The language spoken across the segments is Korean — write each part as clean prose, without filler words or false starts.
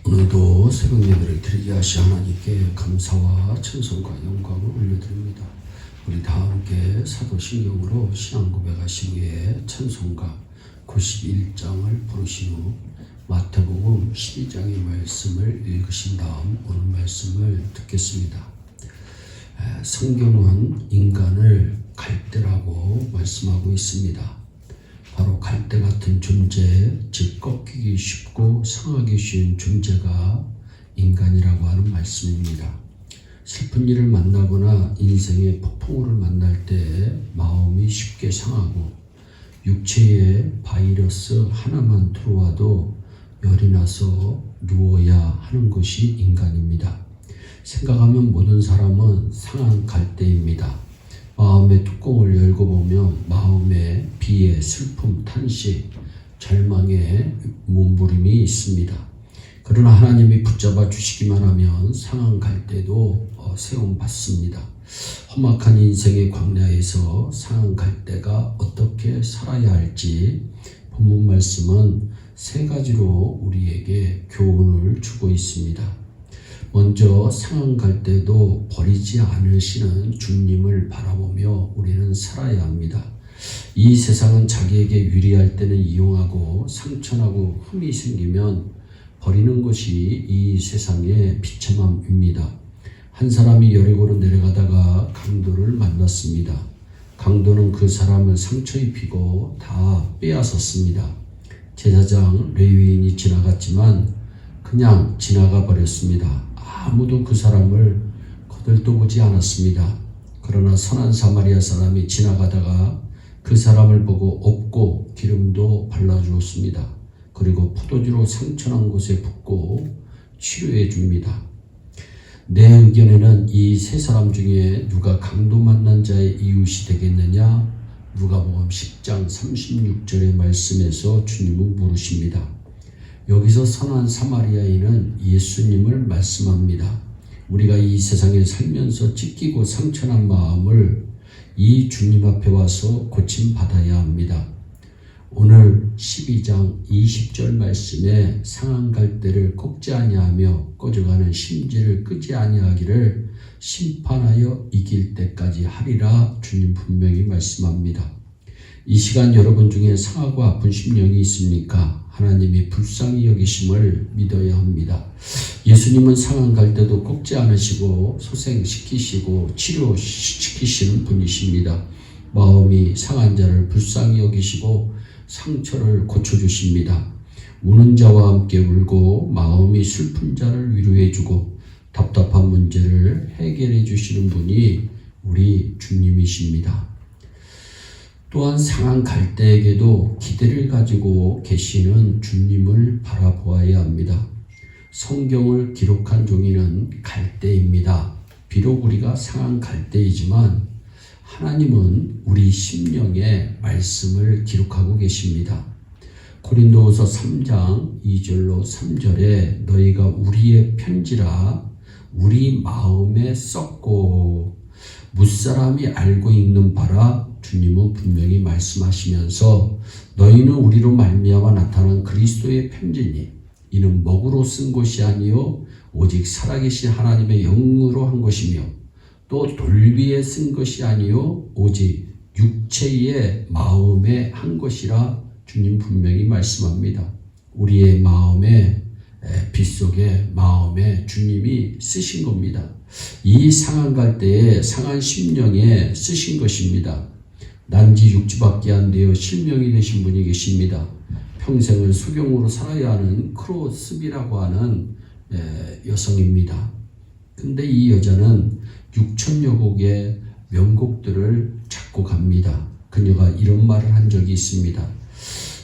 오늘도 새벽 예배를 드리게 하시 하나님께 감사와 찬송과 영광을 올려드립니다. 우리 다 함께 사도신경으로 신앙 고백하신 후에 찬송가 91장을 부르신 후 마태복음 12장의 말씀을 읽으신 다음 오늘 말씀을 듣겠습니다. 성경은 인간을 갈대라고 말씀하고 있습니다. 바로 갈대 같은 존재, 즉 꺾이기 쉽고 상하기 쉬운 존재가 인간이라고 하는 말씀입니다. 슬픈 일을 만나거나 인생의 폭풍우를 만날 때 마음이 쉽게 상하고 육체에 바이러스 하나만 들어와도 열이 나서 누워야 하는 것이 인간입니다. 생각하면 모든 사람은 상한 갈대입니다. 마음의 뚜껑을 열고 보면 마음에 비애, 슬픔, 탄식, 절망의 몸부림이 있습니다. 그러나 하나님이 붙잡아 주시기만 하면 상한 갈대도 세움받습니다. 험악한 인생의 광야에서 상한 갈대가 어떻게 살아야 할지 본문 말씀은 세 가지로 우리에게 교훈을 주고 있습니다. 먼저 상한 갈대도 버리지 않으시는 주님을 바라보며 우리는 살아야 합니다. 이 세상은 자기에게 유리할 때는 이용하고 상처나고 흠이 생기면 버리는 것이 이 세상의 비참함입니다. 한 사람이 여리고로 내려가다가 강도를 만났습니다. 강도는 그 사람을 상처 입히고 다 빼앗았습니다. 제사장 레위인이 지나갔지만 그냥 지나가 버렸습니다. 아무도 그 사람을 거들떠보지 않았습니다. 그러나 선한 사마리아 사람이 지나가다가 그 사람을 보고 업고 기름도 발라주었습니다. 그리고 포도주로 상처난 곳에 붓고 치료해 줍니다. 내 의견에는 이 세 사람 중에 누가 강도 만난 자의 이웃이 되겠느냐? 누가복음 10장 36절의 말씀에서 주님은 물으십니다. 여기서 선한 사마리아인은 예수님을 말씀합니다. 우리가 이 세상에 살면서 찢기고 상처난 마음을 이 주님 앞에 와서 고침받아야 합니다. 오늘 12장 20절 말씀에 상한 갈대를 꺾지 아니하며 꺼져가는 심지를 끄지 아니하기를 심판하여 이길 때까지 하리라 주님 분명히 말씀합니다. 이 시간 여러분 중에 상하고 아픈 심령이 있습니까? 하나님이 불쌍히 여기심을 믿어야 합니다. 예수님은 상한 갈대도 꺾지 않으시고 소생시키시고 치료시키시는 분이십니다. 마음이 상한 자를 불쌍히 여기시고 상처를 고쳐주십니다. 우는 자와 함께 울고 마음이 슬픈 자를 위로해주고 답답한 문제를 해결해 주시는 분이 우리 주님이십니다. 또한 상한 갈대에게도 기대를 가지고 계시는 주님을 바라보아야 합니다. 성경을 기록한 종이는 갈대입니다. 비록 우리가 상한 갈대이지만 하나님은 우리 심령의 말씀을 기록하고 계십니다. 고린도후서 3장 2절로 3절에 너희가 우리의 편지라 우리 마음에 썼고 무사람이 알고 읽는 바라 주님은 분명히 말씀하시면서 너희는 우리로 말미암아 나타난 그리스도의 편지니 이는 먹으로 쓴 것이 아니요 오직 살아계신 하나님의 영으로 한 것이며 또 돌비에 쓴 것이 아니요 오직 육체의 마음에 한 것이라 주님 분명히 말씀합니다. 우리의 마음에 빗속에 마음에 주님이 쓰신 겁니다. 이 상한 갈대에 상한 심령에 쓰신 것입니다. 난지 6주밖에 안 되어 실명이 되신 분이 계십니다. 평생을 수경으로 살아야 하는 크로스비라고 하는 여성입니다. 근데 이 여자는 6천여 곡의 명곡들을 작곡합니다. 그녀가 이런 말을 한 적이 있습니다.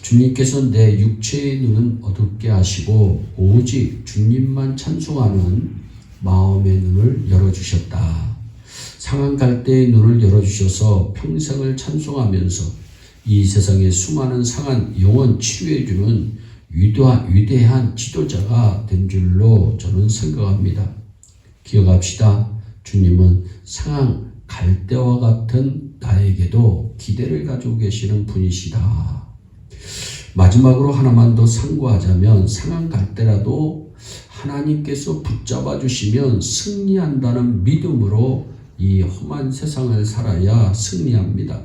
주님께서 내 육체의 눈은 어둡게 하시고 오직 주님만 찬송하는 마음의 눈을 열어주셨다. 상한 갈대의 눈을 열어주셔서 평생을 찬송하면서 이 세상의 수많은 상한 영혼 치유해주는 위대한 지도자가 된 줄로 저는 생각합니다. 기억합시다. 주님은 상한 갈대와 같은 나에게도 기대를 가지고 계시는 분이시다. 마지막으로 하나만 더 상고하자면 상한 갈대라도 하나님께서 붙잡아 주시면 승리한다는 믿음으로 이 험한 세상을 살아야 승리합니다.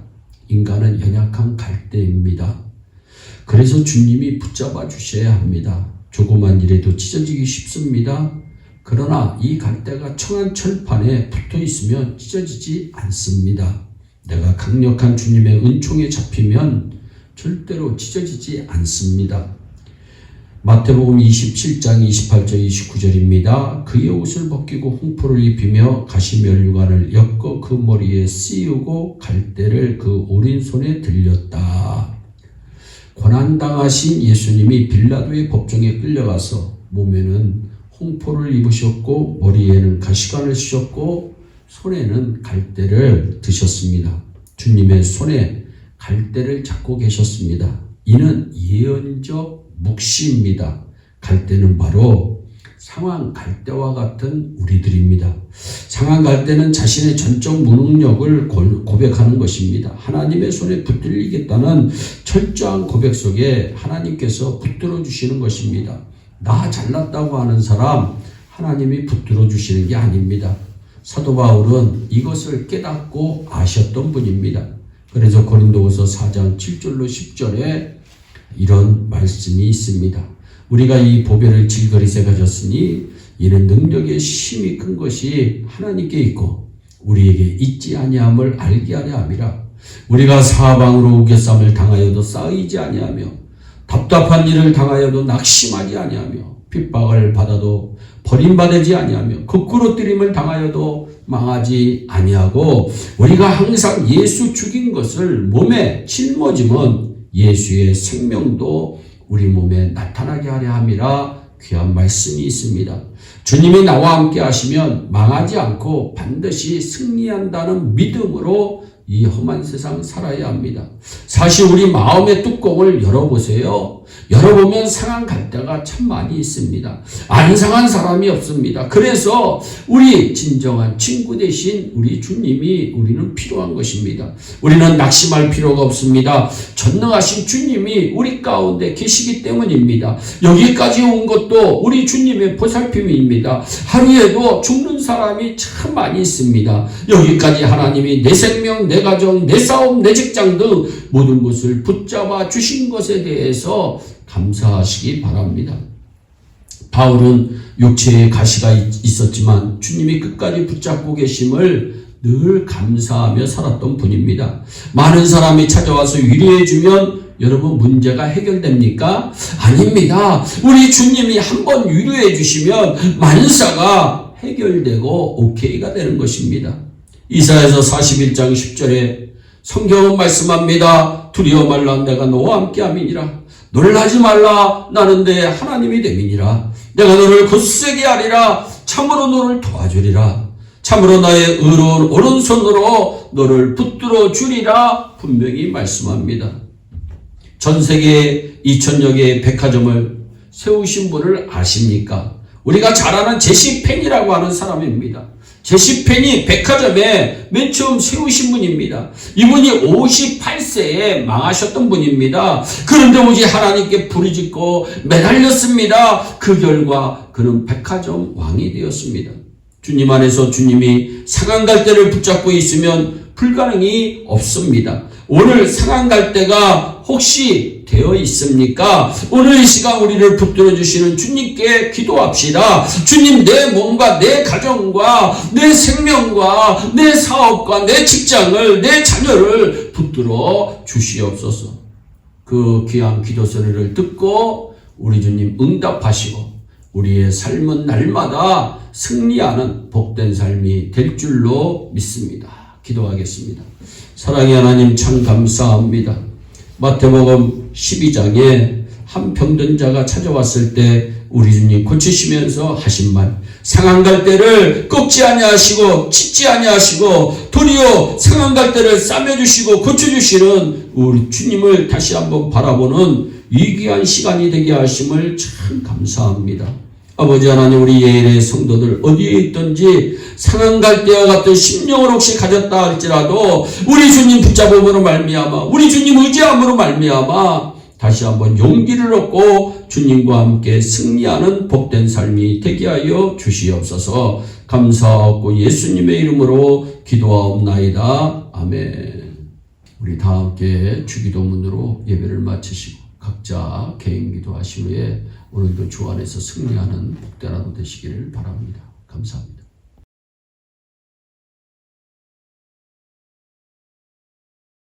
인간은 연약한 갈대입니다. 그래서 주님이 붙잡아 주셔야 합니다. 조그만 일에도 찢어지기 쉽습니다. 그러나 이 갈대가 청한 철판에 붙어 있으면 찢어지지 않습니다. 내가 강력한 주님의 은총에 잡히면 절대로 찢어지지 않습니다. 마태복음 27장 28절 29절입니다. 그의 옷을 벗기고 홍포를 입히며 가시면류관을 엮어 그 머리에 씌우고 갈대를 그 오른손에 들렸다. 고난당하신 예수님이 빌라도의 법정에 끌려가서 몸에는 홍포를 입으셨고 머리에는 가시관을 쓰셨고 손에는 갈대를 드셨습니다. 주님의 손에 갈대를 잡고 계셨습니다. 이는 예언적 묵시입니다. 갈대는 바로 상한 갈대와 같은 우리들입니다. 상한 갈대는 자신의 전적 무능력을 고백하는 것입니다. 하나님의 손에 붙들리겠다는 철저한 고백 속에 하나님께서 붙들어 주시는 것입니다. 나 잘났다고 하는 사람 하나님이 붙들어 주시는 게 아닙니다. 사도 바울은 이것을 깨닫고 아셨던 분입니다. 그래서 고린도후서 4장 7절로 10절에 이런 말씀이 있습니다. 우리가 이 보배를 질거리세 가졌으니 이는 능력의 힘이 큰 것이 하나님께 있고 우리에게 있지 아니함을 알게 하려 함이라. 우리가 사방으로 우겨쌈을 당하여도 쌓이지 아니하며 답답한 일을 당하여도 낙심하지 아니하며 핍박을 받아도 버림받지 아니하며 거꾸로 뜨림을 당하여도 망하지 아니하고 우리가 항상 예수 죽인 것을 몸에 짊어지면 예수의 생명도 우리 몸에 나타나게 하려 함이라 귀한 말씀이 있습니다. 주님이 나와 함께 하시면 망하지 않고 반드시 승리한다는 믿음으로 이 험한 세상 살아야 합니다. 사실 우리 마음의 뚜껑을 열어보세요. 열어보면 상한 갈대가 참 많이 있습니다. 안 상한 사람이 없습니다. 그래서 우리 진정한 친구 대신 우리 주님이 우리는 필요한 것입니다. 우리는 낙심할 필요가 없습니다. 전능하신 주님이 우리 가운데 계시기 때문입니다. 여기까지 온 것도 우리 주님의 보살핌입니다. 하루에도 죽는 사람이 참 많이 있습니다. 여기까지 하나님이 내 생명, 내 가정, 내 싸움, 내 직장 등 모든 것을 붙잡아 주신 것에 대해서 감사하시기 바랍니다. 바울은 육체에 가시가 있었지만 주님이 끝까지 붙잡고 계심을 늘 감사하며 살았던 분입니다. 많은 사람이 찾아와서 위로해주면 여러분 문제가 해결됩니까? 아닙니다. 우리 주님이 한번 위로해 주시면 만사가 해결되고 오케이가 되는 것입니다. 이사야서 41장 10절에 성경은 말씀합니다. 두려워 말라 내가 너와 함께함이니라. 놀라지 말라 나는 내 하나님이 됨이니라. 내가 너를 굳세게 하리라. 참으로 너를 도와주리라. 참으로 나의 의로운 오른손으로 너를 붙들어 주리라. 분명히 말씀합니다. 전 세계 2000여 개의 백화점을 세우신 분을 아십니까? 우리가 잘 아는 제시펜이라고 하는 사람입니다. 제시펜이 백화점에 맨 처음 세우신 분입니다. 이분이 58세에 망하셨던 분입니다. 그런데 오직 하나님께 부르짖고 매달렸습니다. 그 결과 그는 백화점 왕이 되었습니다. 주님 안에서 주님이 상한 갈대를 붙잡고 있으면 불가능이 없습니다. 오늘 상한 갈대가 혹시 되어 있습니까? 오늘 이 시간 우리를 붙들어 주시는 주님께 기도합시다. 주님, 내 몸과 내 가정과 내 생명과 내 사업과 내 직장을, 내 자녀를 붙들어 주시옵소서. 그 귀한 기도 소리를 듣고 우리 주님 응답하시고 우리의 삶은 날마다 승리하는 복된 삶이 될 줄로 믿습니다. 기도하겠습니다. 사랑의 하나님 참 감사합니다. 마태복음 12장에 한 병든 자가 찾아왔을 때 우리 주님 고치시면서 하신 말, 상한 갈대를 꺾지 아니하시고 찢지 아니하시고 도리어 상한 갈대를 싸매주시고 고쳐주시는 우리 주님을 다시 한번 바라보는 위기한 시간이 되게 하심을 참 감사합니다. 아버지 하나님, 우리 예일의 성도들 어디에 있든지 상한 갈대와 같은 심령을 혹시 가졌다 할지라도 우리 주님 붙잡음으로 말미암아, 우리 주님 의지함으로 말미암아 다시 한번 용기를 얻고 주님과 함께 승리하는 복된 삶이 되게 하여 주시옵소서. 감사하고 예수님의 이름으로 기도하옵나이다. 아멘. 우리 다 함께 주기도문으로 예배를 마치시고 각자 개인 기도하신 후에 오늘도 주 안에서 승리하는 복된 하루 되시기를 바랍니다. 감사합니다.